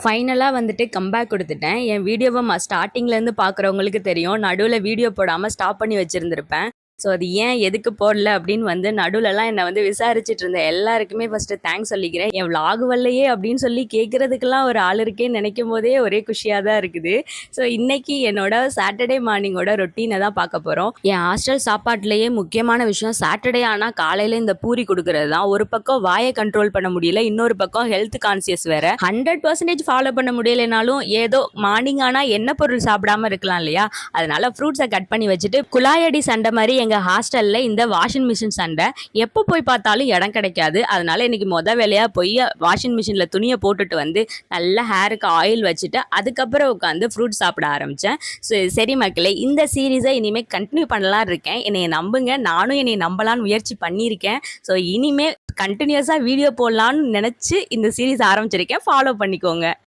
ஃபைனலாக வந்துட்டு கம்பேக் கொடுத்துட்டேன். என் வீடியோவை ஸ்டார்ட்டிங்லேருந்து பார்க்குறவங்களுக்கு தெரியும். நடுவில் வீடியோ போடாமல் ஸ்டாப் பண்ணி வச்சுருந்துருப்பேன். ஸோ அது ஏன் எதுக்கு போடல அப்படின்னு வந்து நடுவுலலாம் என்னை வந்து விசாரிச்சுட்டு இருந்த எல்லாருக்குமே ஃபஸ்ட்டு தேங்க்ஸ் சொல்லிக்கிறேன். என் விலாகு வரலையே அப்படின்னு சொல்லி கேட்குறதுக்கெல்லாம் ஒரு ஆள் இருக்கேன்னு நினைக்கும் போதே ஒரே குஷியாக தான் இருக்குது. ஸோ இன்றைக்கி என்னோட சாட்டர்டே மார்னிங்கோட ரொட்டீனை தான் பார்க்க போகிறோம். என் ஹாஸ்டல் சாப்பாட்லேயே முக்கியமான விஷயம் சாட்டர்டே ஆனால் காலையில் இந்த பூரி கொடுக்குறது தான். ஒரு பக்கம் வாயை கண்ட்ரோல் பண்ண முடியல, இன்னொரு பக்கம் ஹெல்த் கான்சியஸ் வேறு. 100% ஃபாலோ பண்ண முடியலைனாலும் ஏதோ மார்னிங் ஆனால் எண்ணெய் பொருள் சாப்பிடாம இருக்கலாம் இல்லையா, அதனால ஃப்ரூட்ஸை கட் பண்ணி வச்சுட்டு குழாயடி சண்டை மாதிரி எங்கள் ஹாஸ்டலில் இந்த வாஷிங் மிஷின் சண்டை. எப்போ போய் பார்த்தாலும் இடம் கிடைக்காது. அதனால இன்னைக்கு வேலையாக போய் வாஷிங் மிஷினில் துணியை போட்டுட்டு வந்து நல்லா ஹேருக்கு ஆயில் வச்சுட்டு அதுக்கப்புறம் உட்காந்து ஃப்ரூட் சாப்பிட ஆரம்பித்தேன். ஸோ சரி மக்களே, இந்த சீரீஸை இனிமேல் கண்டினியூ பண்ணலான்னு இருக்கேன். என்னை நம்புங்க, நானும் என்னை நம்பலான்னு முயற்சி பண்ணியிருக்கேன். ஸோ இனிமேல் கண்டினியூஸாக வீடியோ போடலான்னு நினச்சி இந்த சீரீஸ் ஆரம்பிச்சிருக்கேன். ஃபாலோ பண்ணிக்கோங்க.